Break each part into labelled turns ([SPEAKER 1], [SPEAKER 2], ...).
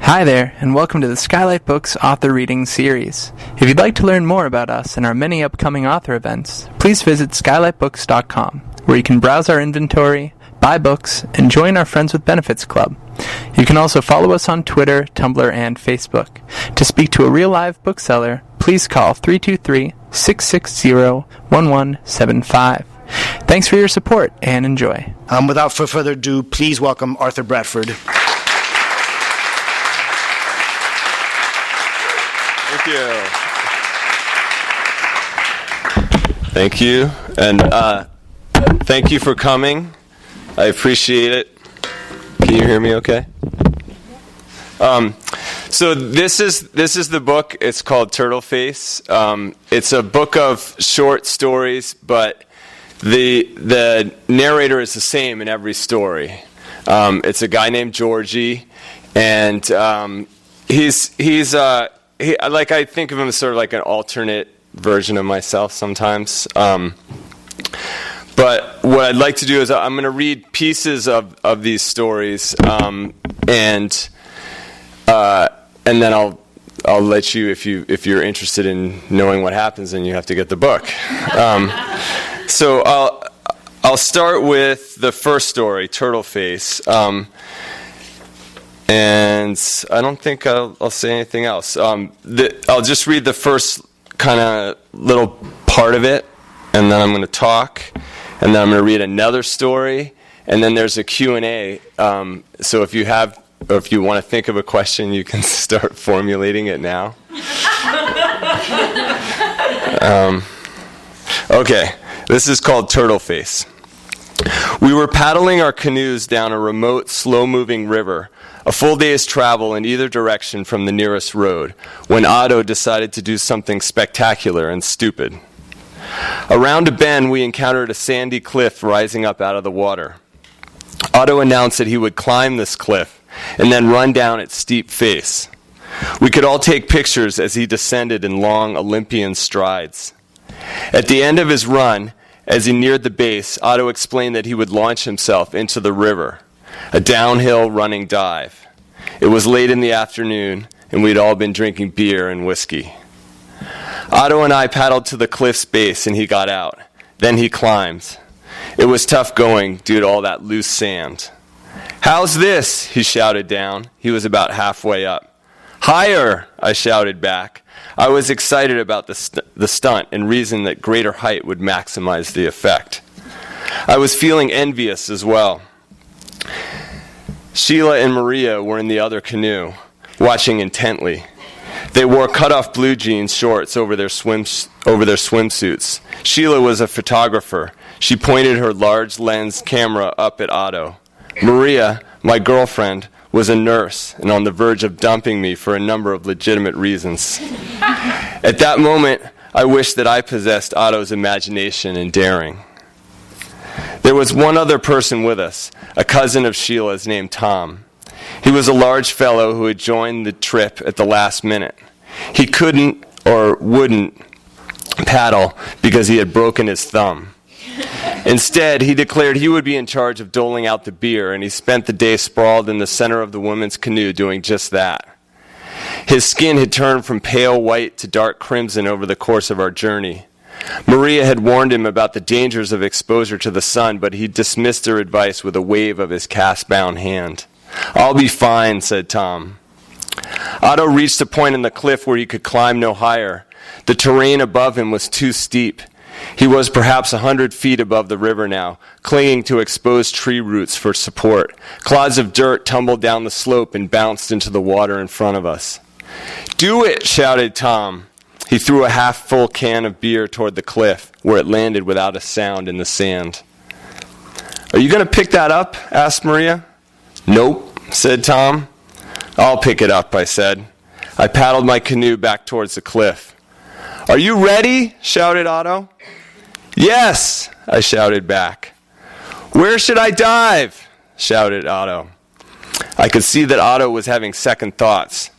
[SPEAKER 1] Hi there, and welcome to the Skylight Books author reading series. If you'd like to learn more about us and our many upcoming author events, please visit skylightbooks.com, where you can browse our inventory, buy books, and join our Friends with Benefits Club. You can also follow us on Twitter, Tumblr, and Facebook. To speak to a real-live bookseller, please call 323-660-1175. Thanks for your support, and enjoy.
[SPEAKER 2] Without further ado, please welcome Arthur Bradford.
[SPEAKER 3] Thank you, and thank you for coming. I appreciate it. Can you hear me okay? So this is the book. It's called Turtleface. It's a book of short stories, but the narrator is the same in every story. It's a guy named Georgie, and I think of him as sort of like an alternate version of myself sometimes. But what I'd like to do is I'm going to read pieces of these stories, and then I'll let you, if you're interested in knowing what happens, then you have to get the book. So I'll start with the first story, Turtleface. And I don't think I'll say anything else. I'll just read the first kind of little part of it, and then I'm going to talk, and then I'm going to read another story, and then there's a Q&A. So if you want to think of a question, you can start formulating it now. Okay, this is called Turtleface. We were paddling our canoes down a remote, slow-moving river, a full day's travel in either direction from the nearest road, when Otto decided to do something spectacular and stupid. Around a bend, we encountered a sandy cliff rising up out of the water. Otto announced that he would climb this cliff and then run down its steep face. We could all take pictures as he descended in long Olympian strides. At the end of his run, as he neared the base, Otto explained that he would launch himself into the river, a downhill running dive. It was late in the afternoon, and we'd all been drinking beer and whiskey. Otto and I paddled to the cliff's base, and he got out. Then he climbed. It was tough going due to all that loose sand. "How's this?" he shouted down. He was about halfway up. "Higher," I shouted back. I was excited about the stunt and reasoned that greater height would maximize the effect. I was feeling envious as well. Sheila and Maria were in the other canoe, watching intently. They wore cut-off blue jeans shorts over their swimsuits. Sheila was a photographer. She pointed her large lens camera up at Otto. Maria, my girlfriend, was a nurse and on the verge of dumping me for a number of legitimate reasons. At that moment, I wished that I possessed Otto's imagination and daring. There was one other person with us, a cousin of Sheila's named Tom. He was a large fellow who had joined the trip at the last minute. He couldn't or wouldn't paddle because he had broken his thumb. Instead, he declared he would be in charge of doling out the beer, and he spent the day sprawled in the center of the women's canoe doing just that. His skin had turned from pale white to dark crimson over the course of our journey. Maria had warned him about the dangers of exposure to the sun, but he dismissed her advice with a wave of his cast-bound hand. "I'll be fine," said Tom. Otto reached a point in the cliff where he could climb no higher. The terrain above him was too steep. He was perhaps 100 feet above the river now, clinging to exposed tree roots for support. Clods of dirt tumbled down the slope and bounced into the water in front of us. "Do it!" shouted Tom. He threw a half-full can of beer toward the cliff, where it landed without a sound in the sand. "Are you going to pick that up?" asked Maria. "Nope," said Tom. "I'll pick it up," I said. I paddled my canoe back towards the cliff. "Are you ready?" shouted Otto. "Yes," I shouted back. "Where should I dive?" shouted Otto. I could see that Otto was having second thoughts.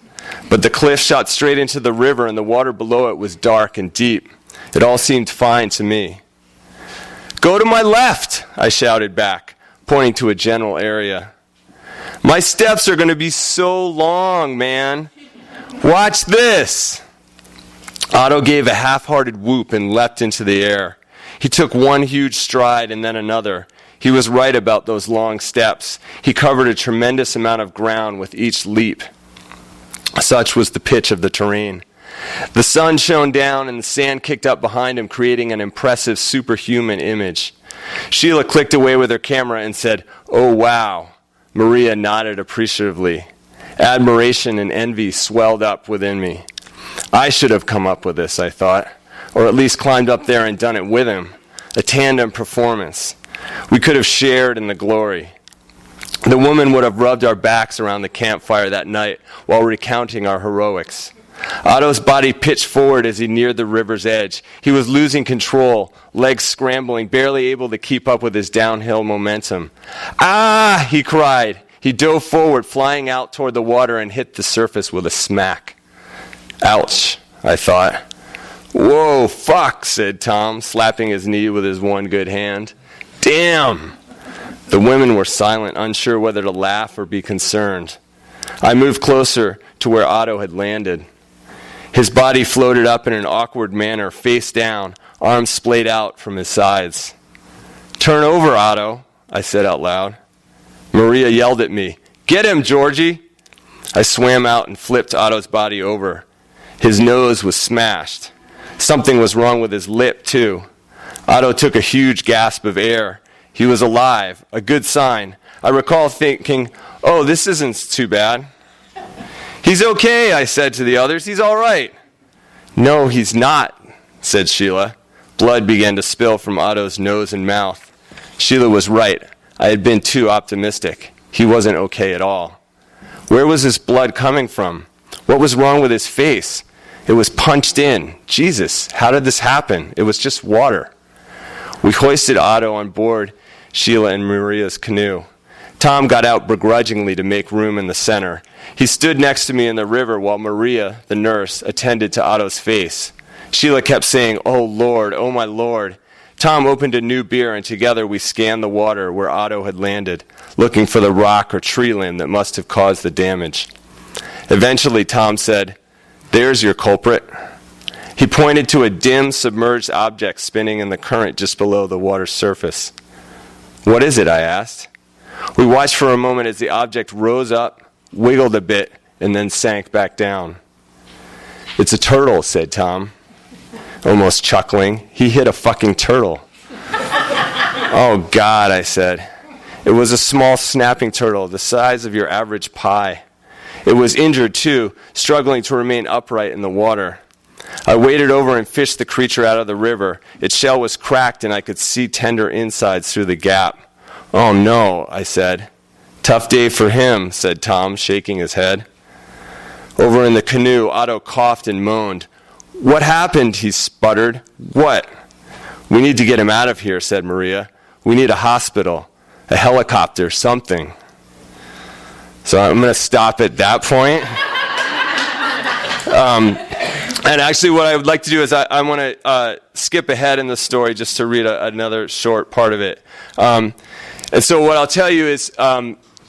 [SPEAKER 3] But the cliff shot straight into the river, and the water below it was dark and deep. It all seemed fine to me. "Go to my left," I shouted back, pointing to a general area. My steps are going to be so long, man. Watch this. Otto gave a half-hearted whoop and leapt into the air. He took one huge stride and then another. He was right about those long steps. He covered a tremendous amount of ground with each leap. Such was the pitch of the terrain. The sun shone down and the sand kicked up behind him, creating an impressive superhuman image. Sheila clicked away with her camera and said, "Oh, wow." Maria nodded appreciatively. Admiration and envy swelled up within me. I should have come up with this, I thought, or at least climbed up there and done it with him. A tandem performance. We could have shared in the glory. The woman would have rubbed our backs around the campfire that night while recounting our heroics. Otto's body pitched forward as he neared the river's edge. He was losing control, legs scrambling, barely able to keep up with his downhill momentum. "Ah!" he cried. He dove forward, flying out toward the water, and hit the surface with a smack. Ouch, I thought. "Whoa, fuck," said Tom, slapping his knee with his one good hand. "Damn." The women were silent, unsure whether to laugh or be concerned. I moved closer to where Otto had landed. His body floated up in an awkward manner, face down, arms splayed out from his sides. "Turn over, Otto," I said out loud. Maria yelled at me, "Get him, Georgie!" I swam out and flipped Otto's body over. His nose was smashed. Something was wrong with his lip, too. Otto took a huge gasp of air. He was alive, a good sign. I recall thinking, "Oh, this isn't too bad." "He's okay," I said to the others. "He's all right." "No, he's not," said Sheila. Blood began to spill from Otto's nose and mouth. Sheila was right. I had been too optimistic. He wasn't okay at all. Where was his blood coming from? What was wrong with his face? It was punched in. Jesus, how did this happen? It was just water. We hoisted Otto on board Sheila and Maria's canoe. Tom got out begrudgingly to make room in the center. He stood next to me in the river while Maria, the nurse, attended to Otto's face. Sheila kept saying, "Oh, Lord, oh, my Lord." Tom opened a new beer, and together we scanned the water where Otto had landed, looking for the rock or tree limb that must have caused the damage. Eventually, Tom said, "There's your culprit." He pointed to a dim, submerged object spinning in the current just below the water's surface. "What is it?" I asked. We watched for a moment as the object rose up, wiggled a bit, and then sank back down. "It's a turtle," said Tom, almost chuckling. "He hit a fucking turtle." "Oh, God," I said. It was a small snapping turtle, the size of your average pie. It was injured, too, struggling to remain upright in the water. I waded over and fished the creature out of the river. Its shell was cracked, and I could see tender insides through the gap. "Oh, no," I said. "Tough day for him," said Tom, shaking his head. Over in the canoe, Otto coughed and moaned. "What happened?" he sputtered. "What?" "We need to get him out of here," said Maria. "We need a hospital, a helicopter, something." So I'm going to stop at that point. And actually what I would like to do is I want to skip ahead in the story just to read another short part of it. And so what I'll tell you is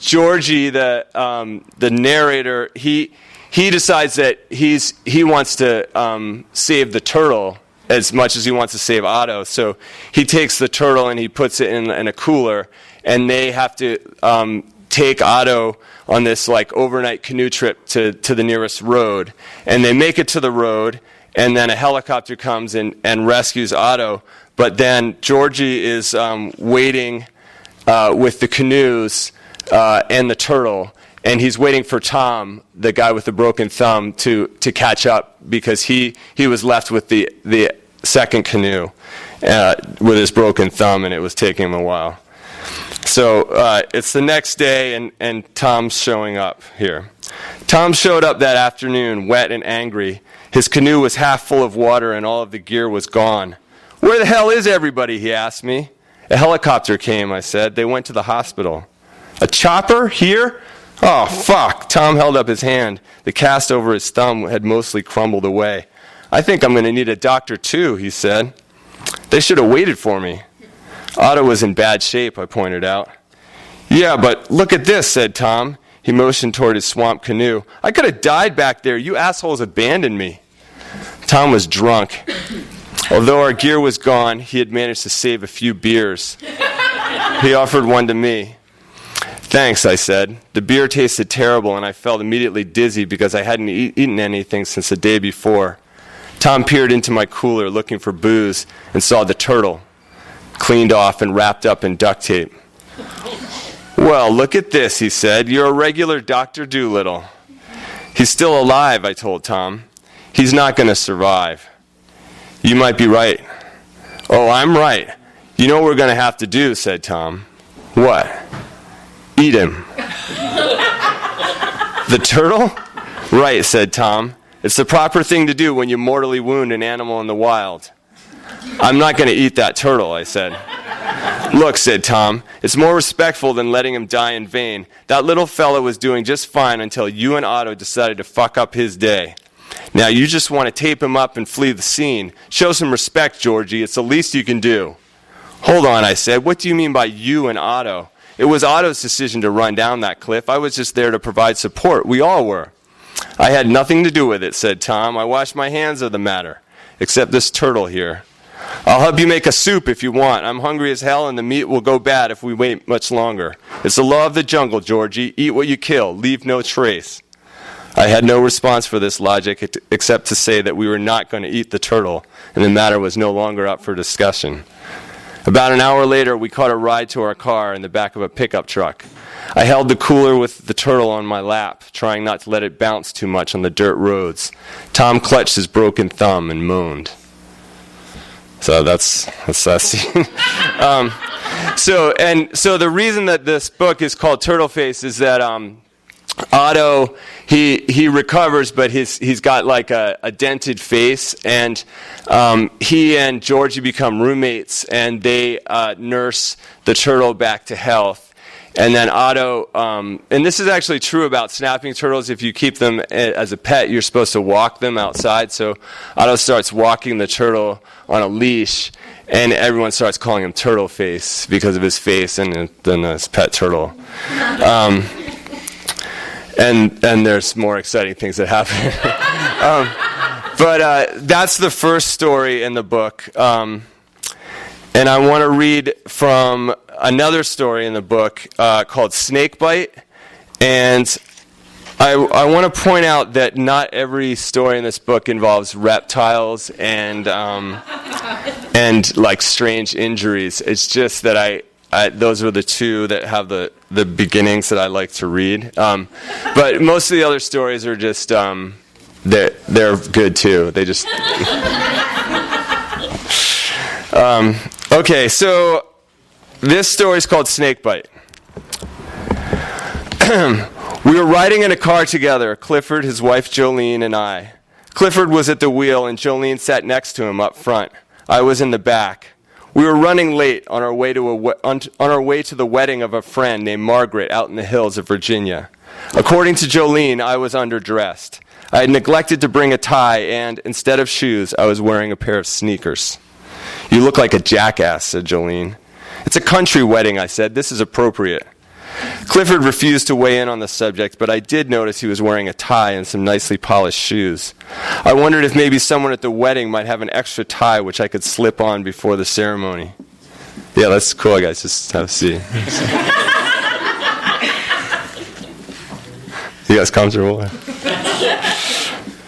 [SPEAKER 3] Georgie, the narrator, he decides that he wants to save the turtle as much as he wants to save Otto. So he takes the turtle and he puts it in a cooler, and they have to take Otto on this like overnight canoe trip to the nearest road. And they make it to the road, and then a helicopter comes and rescues Otto. But then Georgie is waiting with the canoes and the turtle, and he's waiting for Tom, the guy with the broken thumb, to catch up, because he was left with the second canoe with his broken thumb, and it was taking him a while. So it's the next day, and Tom's showing up here. Tom showed up that afternoon, wet and angry. His canoe was half full of water, and all of the gear was gone. "Where the hell is everybody?" he asked me. "A helicopter came," I said. "They went to the hospital." "A chopper? Here?" "Oh, fuck." Tom held up his hand. The cast over his thumb had mostly crumbled away. "I think I'm going to need a doctor too," he said. "They should have waited for me." Otto was in bad shape, I pointed out. "Yeah, but look at this," said Tom. He motioned toward his swamp canoe. "I could have died back there. You assholes abandoned me." Tom was drunk. Although our gear was gone, he had managed to save a few beers. He offered one to me. "Thanks," I said. The beer tasted terrible, and I felt immediately dizzy because I hadn't eaten anything since the day before. Tom peered into my cooler looking for booze and saw the turtle, cleaned off and wrapped up in duct tape. "Well, look at this," he said. "You're a regular Dr. Dolittle." "He's still alive," I told Tom. "He's not going to survive." "You might be right." "Oh, I'm right. You know what we're going to have to do," said Tom. "What?" "Eat him." "The turtle?" "Right," said Tom. "It's the proper thing to do when you mortally wound an animal in the wild." "I'm not going to eat that turtle," I said. "Look," said Tom, "it's more respectful than letting him die in vain. That little fellow was doing just fine until you and Otto decided to fuck up his day. Now you just want to tape him up and flee the scene. Show some respect, Georgie. It's the least you can do." "Hold on," I said. "What do you mean by you and Otto? It was Otto's decision to run down that cliff. I was just there to provide support. We all were." "I had nothing to do with it," said Tom. "I washed my hands of the matter, except this turtle here. I'll help you make a soup if you want. I'm hungry as hell, and the meat will go bad if we wait much longer. It's the law of the jungle, Georgie. Eat what you kill. Leave no trace." I had no response for this logic except to say that we were not going to eat the turtle, and the matter was no longer up for discussion. About an hour later, we caught a ride to our car in the back of a pickup truck. I held the cooler with the turtle on my lap, trying not to let it bounce too much on the dirt roads. Tom clutched his broken thumb and moaned. So that's that scene. So the reason that this book is called Turtleface is that Otto, he recovers, but he's got like a dented face, and he and Georgie become roommates, and they nurse the turtle back to health. And then Otto, and this is actually true about snapping turtles. If you keep them as a pet, you're supposed to walk them outside. So Otto starts walking the turtle on a leash, and everyone starts calling him Turtleface because of his face and then his pet turtle. And there's more exciting things that happen. But that's the first story in the book. And I want to read from another story in the book called Snakebite. And I want to point out that not every story in this book involves reptiles and like strange injuries. It's just that those are the two that have the beginnings that I like to read. But most of the other stories are just they're good too. They just okay. So this story is called Snakebite. We were riding in a car together, Clifford, his wife Jolene, and I. Clifford was at the wheel, and Jolene sat next to him up front. I was in the back. We were running late on our way to the wedding of a friend named Margaret out in the hills of Virginia. According to Jolene, I was underdressed. I had neglected to bring a tie, and instead of shoes, I was wearing a pair of sneakers. "You look like a jackass," said Jolene. "It's a country wedding," I said. "This is appropriate." Clifford refused to weigh in on the subject, but I did notice he was wearing a tie and some nicely polished shoes. I wondered if maybe someone at the wedding might have an extra tie which I could slip on before the ceremony. Yeah, that's cool, guys. Just have a seat. You guys comfortable?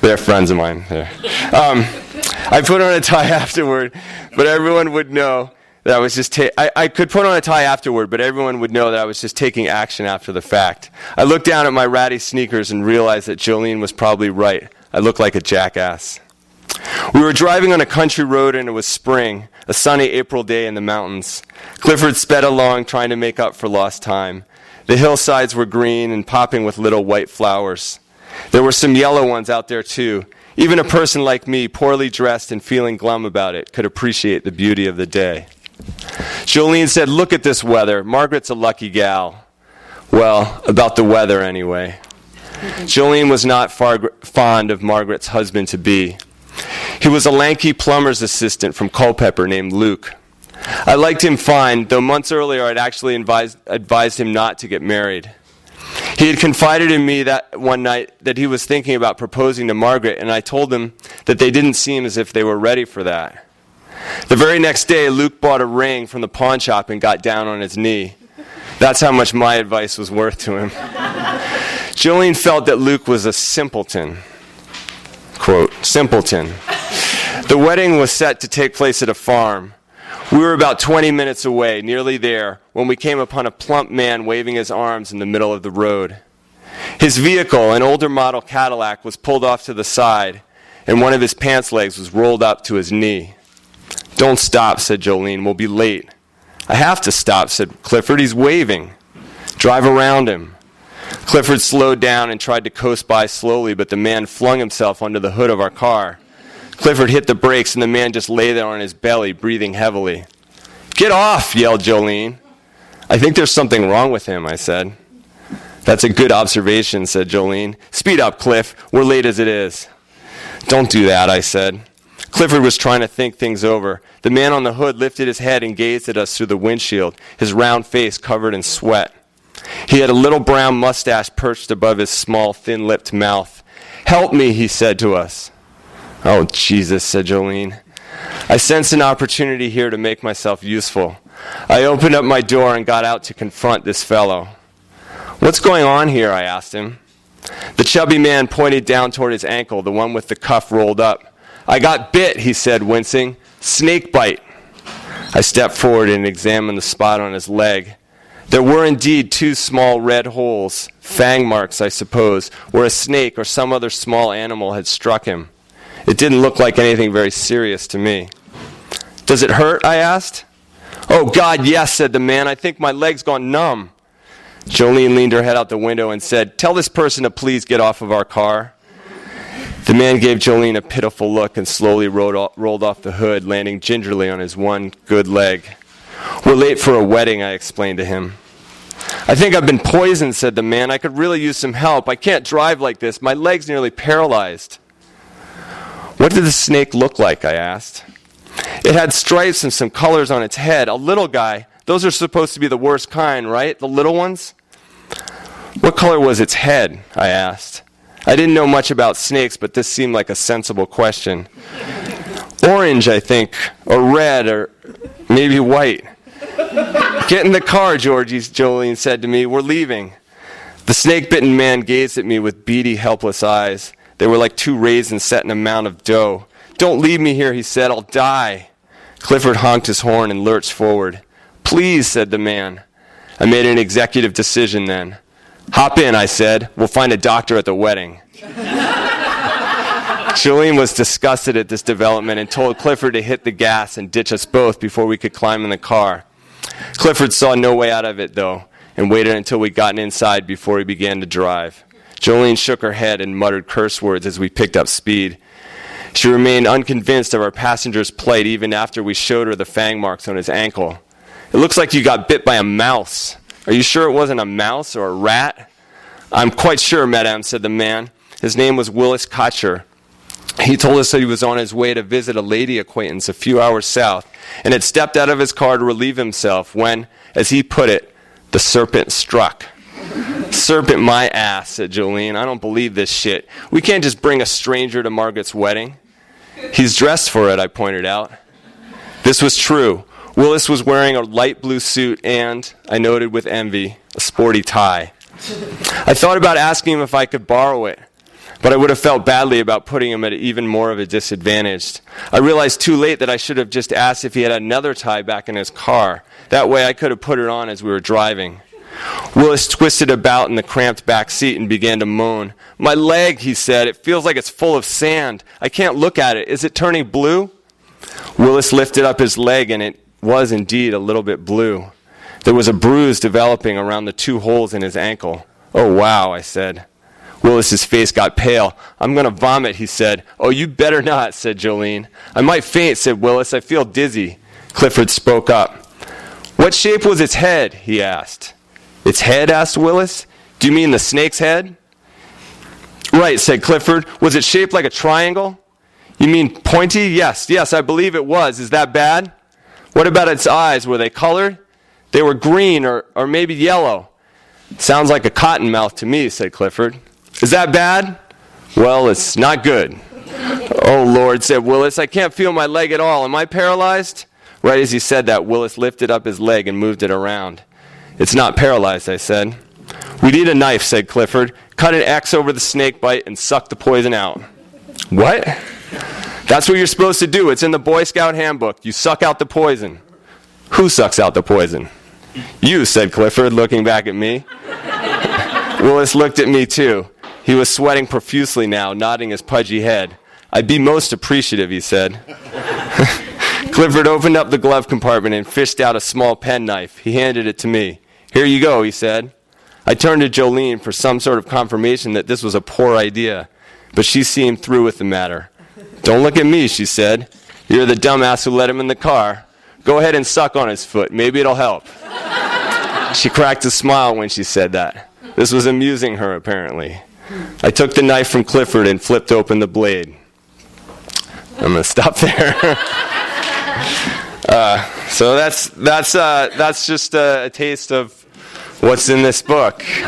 [SPEAKER 3] They're friends of mine. I put on a tie afterward, but everyone would know that I was just I could put on a tie afterward, but everyone would know that I was just taking action after the fact. I looked down at my ratty sneakers and realized that Jolene was probably right. I looked like a jackass. We were driving on a country road, and it was spring, a sunny April day in the mountains. Clifford sped along, trying to make up for lost time. The hillsides were green and popping with little white flowers. There were some yellow ones out there, too. Even a person like me, poorly dressed and feeling glum about it, could appreciate the beauty of the day. Jolene said, "Look at this weather. Margaret's a lucky gal." Well, about the weather anyway. Jolene was not fond of Margaret's husband-to-be. He was a lanky plumber's assistant from Culpeper named Luke. I liked him fine, though months earlier I'd actually advised him not to get married. He had confided in me that one night that he was thinking about proposing to Margaret, and I told him that they didn't seem as if they were ready for that. The very next day, Luke bought a ring from the pawn shop and got down on his knee. That's how much my advice was worth to him. Jolene felt that Luke was a simpleton. Quote, simpleton. The wedding was set to take place at a farm. We were about 20 minutes away, nearly there, when we came upon a plump man waving his arms in the middle of the road. His vehicle, an older model Cadillac, was pulled off to the side, and one of his pants legs was rolled up to his knee. Don't stop, said Jolene. We'll be late. I have to stop, said Clifford. He's waving. Drive around him. Clifford slowed down and tried to coast by slowly, but the man flung himself under the hood of our car. Clifford hit the brakes, and the man just lay there on his belly, breathing heavily. Get off, yelled Jolene. I think there's something wrong with him, I said. That's a good observation, said Jolene. Speed up, Cliff. We're late as it is. Don't do that, I said. Clifford was trying to think things over. The man on the hood lifted his head and gazed at us through the windshield, his round face covered in sweat. He had a little brown mustache perched above his small, thin-lipped mouth. Help me, he said to us. Oh, Jesus, said Jolene. I sensed an opportunity here to make myself useful. I opened up my door and got out to confront this fellow. What's going on here, I asked him. The chubby man pointed down toward his ankle, the one with the cuff rolled up. I got bit, he said, wincing. Snake bite. I stepped forward and examined the spot on his leg. There were indeed 2 small red holes, fang marks, I suppose, where a snake or some other small animal had struck him. It didn't look like anything very serious to me. Does it hurt, I asked. Oh, God, yes, said the man. I think my leg's gone numb. Jolene leaned her head out the window and said, Tell this person to please get off of our car. The man gave Jolene a pitiful look and slowly rolled off the hood, landing gingerly on his one good leg. We're late for a wedding, I explained to him. I think I've been poisoned, said the man. I could really use some help. I can't drive like this. My leg's nearly paralyzed. What did the snake look like, I asked. It had stripes and some colors on its head. A little guy. Those are supposed to be the worst kind, right? The little ones? What color was its head, I asked. I didn't know much about snakes, but this seemed like a sensible question. Orange, I think, or red, or maybe white. Get in the car, Georgie, Jolene said to me. We're leaving. The snake-bitten man gazed at me with beady, helpless eyes. They were like 2 raisins set in a mound of dough. Don't leave me here, he said. I'll die. Clifford honked his horn and lurched forward. Please, said the man. I made an executive decision then. Hop in, I said. We'll find a doctor at the wedding. Jolene was disgusted at this development and told Clifford to hit the gas and ditch us both before we could climb in the car. Clifford saw no way out of it, though, and waited until we'd gotten inside before he began to drive. Jolene shook her head and muttered curse words as we picked up speed. She remained unconvinced of our passenger's plight even after we showed her the fang marks on his ankle. It looks like you got bit by a mouse. Are you sure it wasn't a mouse or a rat? I'm quite sure, madame, said the man. His name was Willis Kotcher. He told us that he was on his way to visit a lady acquaintance a few hours south and had stepped out of his car to relieve himself when, as he put it, the serpent struck. Serpent my ass, said Jolene. I don't believe this shit. We can't just bring a stranger to Margaret's wedding. He's dressed for it, I pointed out. This was true. Willis was wearing a light blue suit and, I noted with envy, a sporty tie. I thought about asking him if I could borrow it, but I would have felt badly about putting him at even more of a disadvantage. I realized too late that I should have just asked if he had another tie back in his car. That way I could have put it on as we were driving. Willis twisted about in the cramped back seat and began to moan. My leg, he said. It feels like it's full of sand. I can't look at it. Is it turning blue? Willis lifted up his leg, and it was indeed a little bit blue. There was a bruise developing around the 2 holes in his ankle. Oh, wow, I said. Willis's face got pale. I'm going to vomit, he said. Oh, you better not, said Jolene. I might faint, said Willis. I feel dizzy. Clifford spoke up. What shape was its head, he asked. Its head, asked Willis. Do you mean the snake's head? Right, said Clifford. Was it shaped like a triangle? You mean pointy? Yes, I believe it was. Is that bad? What about its eyes? Were they colored? They were green or maybe yellow. Sounds like a cottonmouth to me, said Clifford. Is that bad? Well, it's not good. Oh, Lord, said Willis, I can't feel my leg at all. Am I paralyzed? Right as he said that, Willis lifted up his leg and moved it around. It's not paralyzed, I said. We need a knife, said Clifford. Cut an X over the snake bite and suck the poison out. What? That's what you're supposed to do. It's in the Boy Scout handbook. You suck out the poison. Who sucks out the poison? You, said Clifford, looking back at me. Willis looked at me, too. He was sweating profusely now, nodding his pudgy head. I'd be most appreciative, he said. Clifford opened up the glove compartment and fished out a small penknife. He handed it to me. Here you go, he said. I turned to Jolene for some sort of confirmation that this was a poor idea, but she seemed through with the matter. Don't look at me, she said. You're the dumbass who let him in the car. Go ahead and suck on his foot. Maybe it'll help. She cracked a smile when she said that. This was amusing her, apparently. I took the knife from Clifford and flipped open the blade. I'm going to stop there. So that's just a taste of what's in this book. Here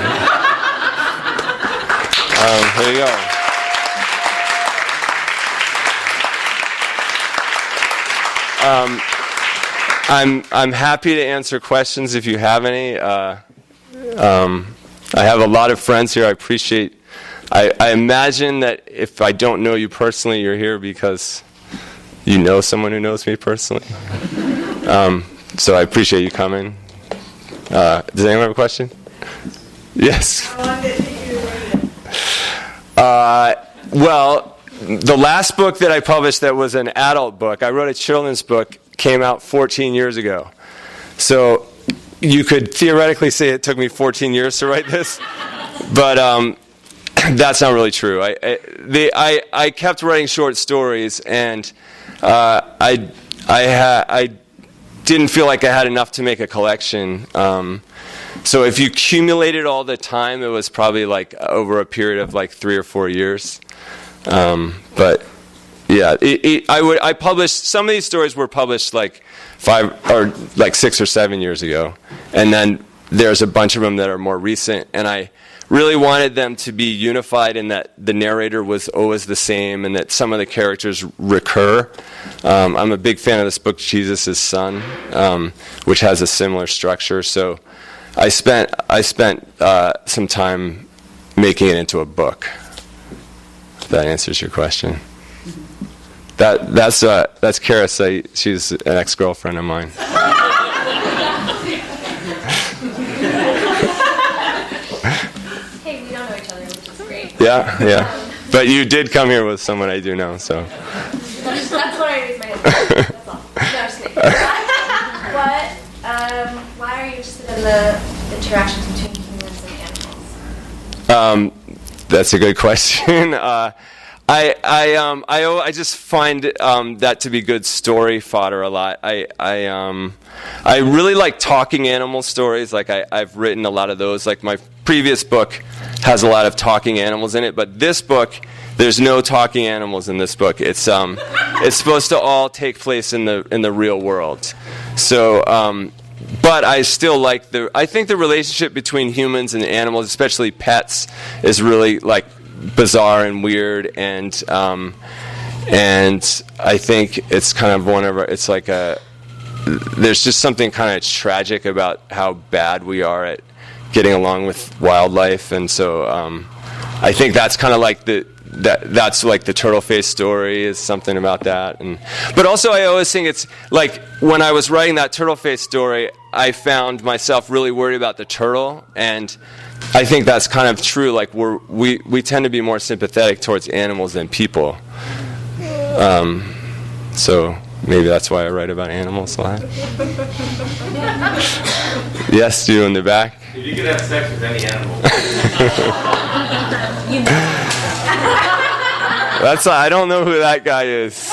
[SPEAKER 3] you go. I'm happy to answer questions if you have any. I have a lot of friends here. I appreciate. I imagine that if I don't know you personally, you're here because you know someone who knows me personally. So I appreciate you coming. Does anyone have a question? Yes.
[SPEAKER 4] How long did it take you to write it?
[SPEAKER 3] Well, the last book that I published that was an adult book, I wrote a children's book, came out 14 years ago. So you could theoretically say it took me 14 years to write this, but that's not really true. I kept writing short stories, and I didn't feel like I had enough to make a collection. So if you accumulated all the time, it was probably like over a period of like 3 or 4 years. But yeah, I published, some of these stories were published like 6 or 7 years ago, and then there's a bunch of them that are more recent, and I really wanted them to be unified in that the narrator was always the same and that some of the characters recur. I'm a big fan of this book, Jesus' Son, which has a similar structure. So I spent some time making it into a book. If that answers your question. That's Kara. She's an ex-girlfriend of mine.
[SPEAKER 4] Hey, we don't know each other, which is great.
[SPEAKER 3] Yeah. But you did come here with someone I do know, so.
[SPEAKER 4] That's what I raised my hand. That's all. No, just kidding. Why are you interested in the interactions between humans and animals?
[SPEAKER 3] That's a good question. I just find that to be good story fodder a lot. I really like talking animal stories. Like I've written a lot of those. Like my previous book has a lot of talking animals in it, but this book, there's no talking animals in this book. It's supposed to all take place in the real world. So, but I still like I think the relationship between humans and animals, especially pets, is really like bizarre and weird, and I think it's kind of it's like there's just something kind of tragic about how bad we are at getting along with wildlife, and so I think that's kind of like that's like the Turtleface story is something about that. But also I always think it's like when I was writing that Turtleface story, I found myself really worried about the turtle, and I think that's kind of true. Like we tend to be more sympathetic towards animals than people. So maybe that's why I write about animals a lot. Yes, you in the back.
[SPEAKER 5] If you could have sex with any animal.
[SPEAKER 3] I don't know who that guy is.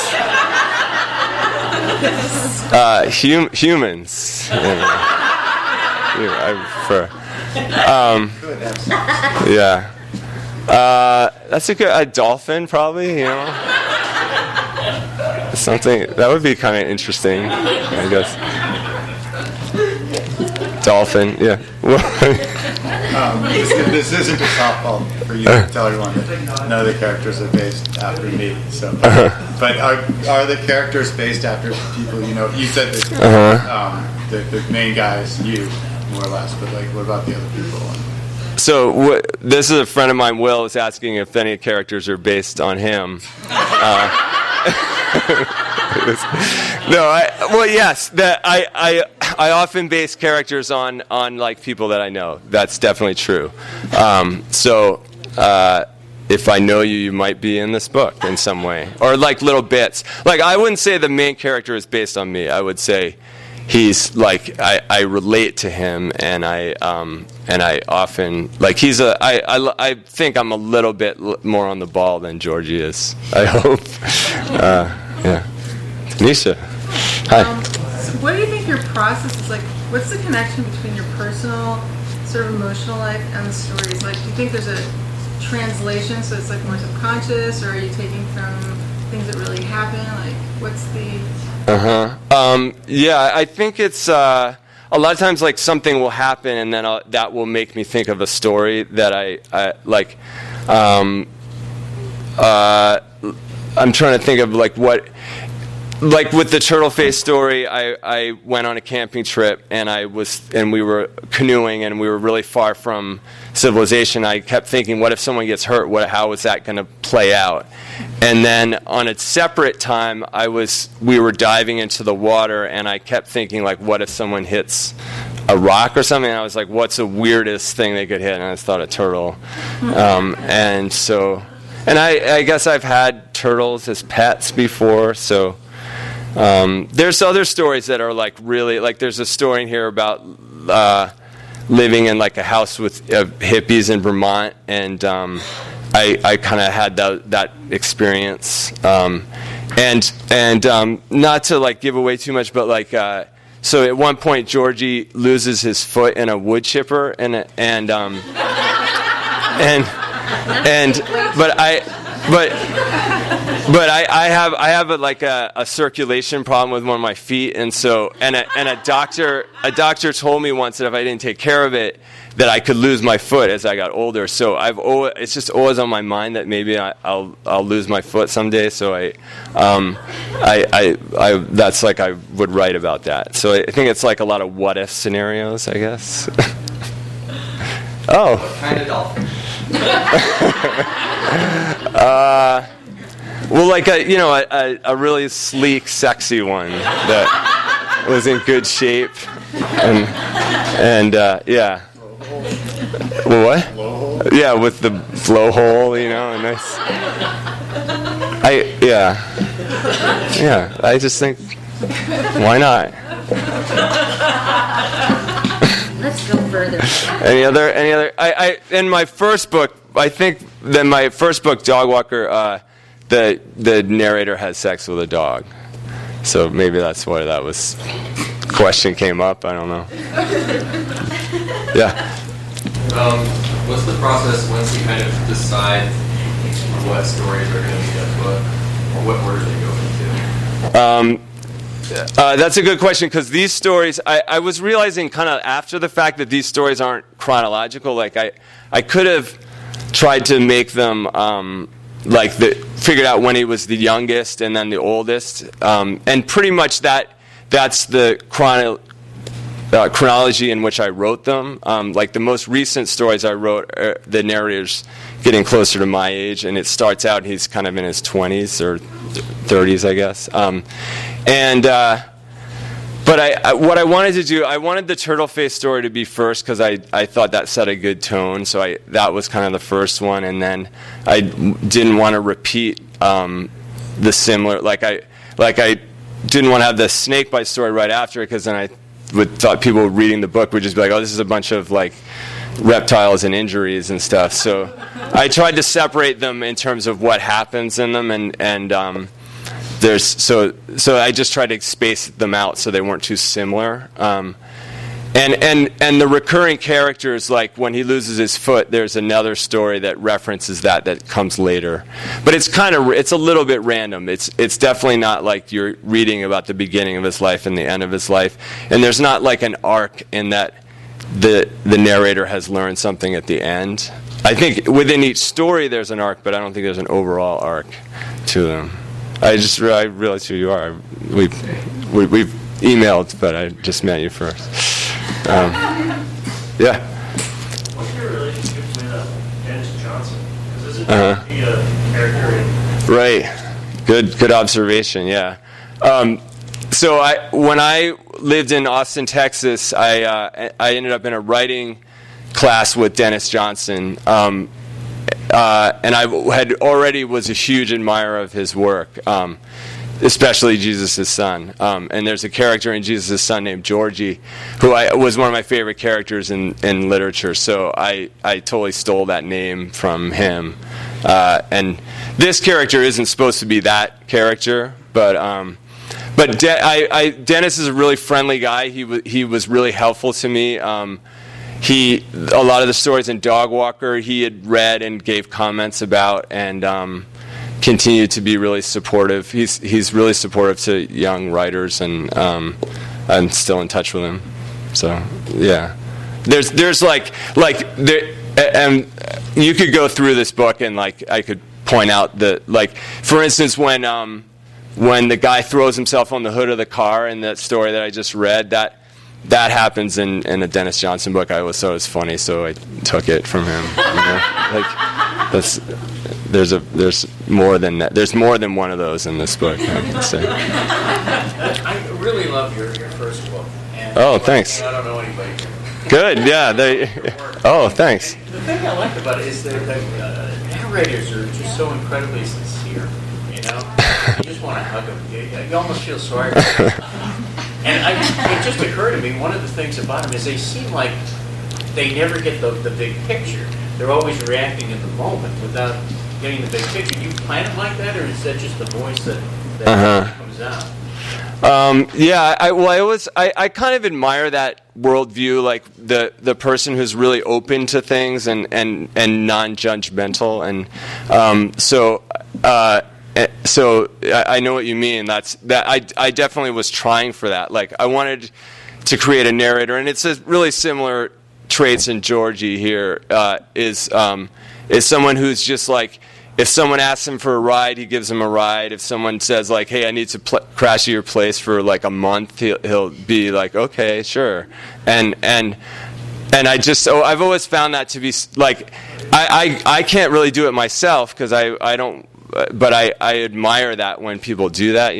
[SPEAKER 3] Humans. I prefer. Yeah. That's a dolphin, probably. Something that would be kind of interesting, I guess. Dolphin, yeah.
[SPEAKER 6] This isn't a softball for you to tell everyone that none of the characters are based after me. So, but are the characters based after people you know? You said that the main guy is you, more or less. But like, what about the other people?
[SPEAKER 3] So this is a friend of mine, Will, is asking if any characters are based on him. Yes. I often base characters on like people that I know. That's definitely true. If I know you, you might be in this book in some way, or like little bits. Like I wouldn't say the main character is based on me. I would say he's like I relate to him, and I often like he's I think I'm a little bit more on the ball than Georgie is. I hope. Yeah. Tanisha. Hi.
[SPEAKER 7] So what do you think your process is like? What's the connection between your personal, sort of emotional life and the stories? Like, do you think there's a translation, so it's like more subconscious, or are you taking from things that really happen? Like, what's the...
[SPEAKER 3] Yeah, I think it's a lot of times like something will happen, and then that will make me think of a story that I like. I'm trying to think of like what. Like with the Turtleface story, I went on a camping trip, and we were canoeing, and we were really far from civilization. I kept thinking, what if someone gets hurt? How is that going to play out? And then on a separate time, we were diving into the water, and I kept thinking, like, what if someone hits a rock or something? And I was like, what's the weirdest thing they could hit? And I just thought a turtle. And I guess I've had turtles as pets before, so. There's other stories that are like really like there's a story in here about living in like a house with hippies in Vermont, and I kind of had that experience, and not to like give away too much, but like so at one point Georgie loses his foot in a wood chipper, But I have a circulation problem with one of my feet, and a doctor told me once that if I didn't take care of it, that I could lose my foot as I got older. So it's just always on my mind that maybe I'll lose my foot someday. So that's like I would write about that. So I think it's like a lot of what if scenarios, I guess. Oh.
[SPEAKER 5] What kind of dolphin?
[SPEAKER 3] Well, like a really sleek, sexy one that was in good shape, and yeah. Well, what? Yeah, with the blowhole, nice. I just think, why not?
[SPEAKER 8] Let's go further.
[SPEAKER 3] Any other? In my first book, I think that my first book, Dog Walker, the narrator has sex with a dog. So maybe that's why that question came up. I don't know. Yeah.
[SPEAKER 5] What's the process once you kind of decide what stories are going to be in the book, or what order they go into?
[SPEAKER 3] That's a good question, because these stories, I was realizing kind of after the fact that these stories aren't chronological. Like I could have tried to make them figured out when he was the youngest and then the oldest, and pretty much that's the chronology in which I wrote them. Like the most recent stories I wrote, the narrator's getting closer to my age, and it starts out he's kind of in his 20s or 30s, I guess. But what I wanted to do, I wanted the Turtleface story to be first because I thought that set a good tone. So that was kind of the first one, and then I didn't want to repeat the similar. Like I didn't want to have the snakebite story right after it, because then I thought people reading the book would just be like, oh, this is a bunch of like reptiles and injuries and stuff. So I tried to separate them in terms of what happens in them, and so I just tried to space them out so they weren't too similar. And the recurring characters, like when he loses his foot, there's another story that references that comes later. But it's a little bit random. It's definitely not like you're reading about the beginning of his life and the end of his life. And there's not like an arc in that the narrator has learned something at the end. I think within each story there's an arc, but I don't think there's an overall arc to them. I realize who you are. We've emailed, but I just met you first. Yeah.
[SPEAKER 9] What's your relationship with Dennis Johnson? Because isn't he a character in...
[SPEAKER 3] Right. Good observation. Yeah. So when I lived in Austin, Texas, I ended up in a writing class with Dennis Johnson, and I was a huge admirer of his work, especially Jesus' Son. And there's a character in Jesus' Son named Georgie, who was one of my favorite characters in literature. So I totally stole that name from him. And this character isn't supposed to be that character, but Dennis is a really friendly guy. He was really helpful to me. A lot of the stories in Dog Walker he had read and gave comments about, and continued to be really supportive. He's really supportive to young writers, and I'm still in touch with him. So yeah, there's and you could go through this book and I could point out for instance when the guy throws himself on the hood of the car in that story that I just read, that happens in a Dennis Johnson book. I always thought it was funny, so I took it from him. There's more than that. There's more than one of those in this book, I would say.
[SPEAKER 9] I really love your first book. And
[SPEAKER 3] thanks.
[SPEAKER 9] I don't know anybody.
[SPEAKER 3] Good, yeah. Thanks.
[SPEAKER 9] The thing I like about it is that the narrators are just so incredibly sincere. You just want to hug them. You almost feel sorry for them. And it just occurred to me, one of the things about them is they seem like they never get the big picture. They're always reacting in the moment without getting the big picture. Do you plan it like that, or is that just the voice that comes out?
[SPEAKER 3] I kind of admire that worldview, like the person who's really open to things and non-judgmental, and so I know what you mean. I definitely was trying for that. Like I wanted to create a narrator, and it's a really similar traits in Georgie here. Is someone who's just like, if someone asks him for a ride, he gives him a ride. If someone says like, "Hey, I need to crash at your place for like a month," he'll be like, "Okay, sure." And I've always found that to be like, I can't really do it myself because I don't. But I admire that when people do that.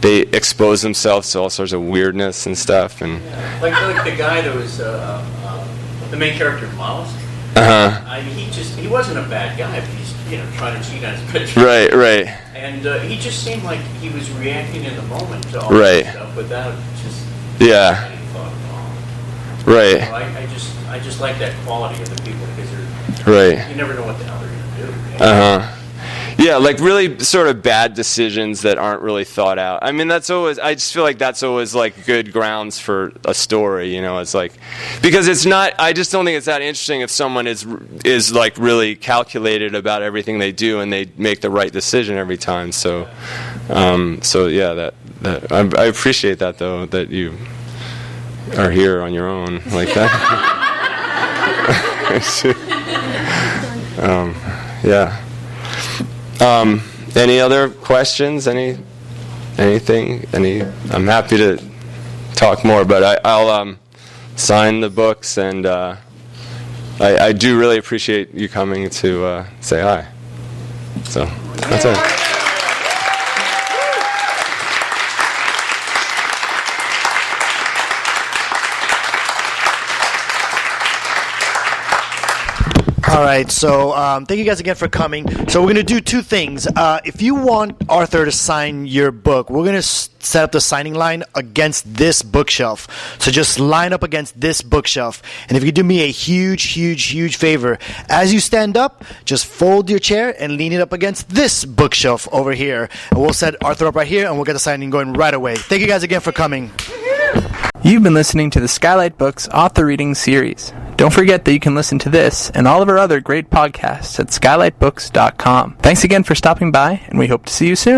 [SPEAKER 3] They expose themselves to all sorts of weirdness and stuff. And
[SPEAKER 9] like the guy that was the main character of Mouse. He wasn't a bad guy, but he's trying to cheat on his picture.
[SPEAKER 3] Right.
[SPEAKER 9] And he just seemed like he was reacting in the moment to all this stuff without just any thought at all.
[SPEAKER 3] Right.
[SPEAKER 9] So I just like that quality of the people because you never know what the hell they're going to do.
[SPEAKER 3] Yeah, like really sort of bad decisions that aren't really thought out. I mean, I just feel like that's always like good grounds for a story, it's like, because it's not, I just don't think it's that interesting if someone is like really calculated about everything they do and they make the right decision every time. So yeah, that I appreciate that though, that you are here on your own like that. Yeah. Any other questions? Anything? I'm happy to talk more, but I'll sign the books, and I do really appreciate you coming to say hi. So that's it.
[SPEAKER 2] All right, so thank you guys again for coming. So we're going to do two things. If you want Arthur to sign your book, we're going to set up the signing line against this bookshelf. So just line up against this bookshelf. And if you could do me a huge favor, as you stand up, just fold your chair and lean it up against this bookshelf over here. And we'll set Arthur up right here, and we'll get the signing going right away. Thank you guys again for coming.
[SPEAKER 1] You've been listening to the Skylight Books author reading series. Don't forget that you can listen to this and all of our other great podcasts at skylightbooks.com. Thanks again for stopping by, and we hope to see you soon.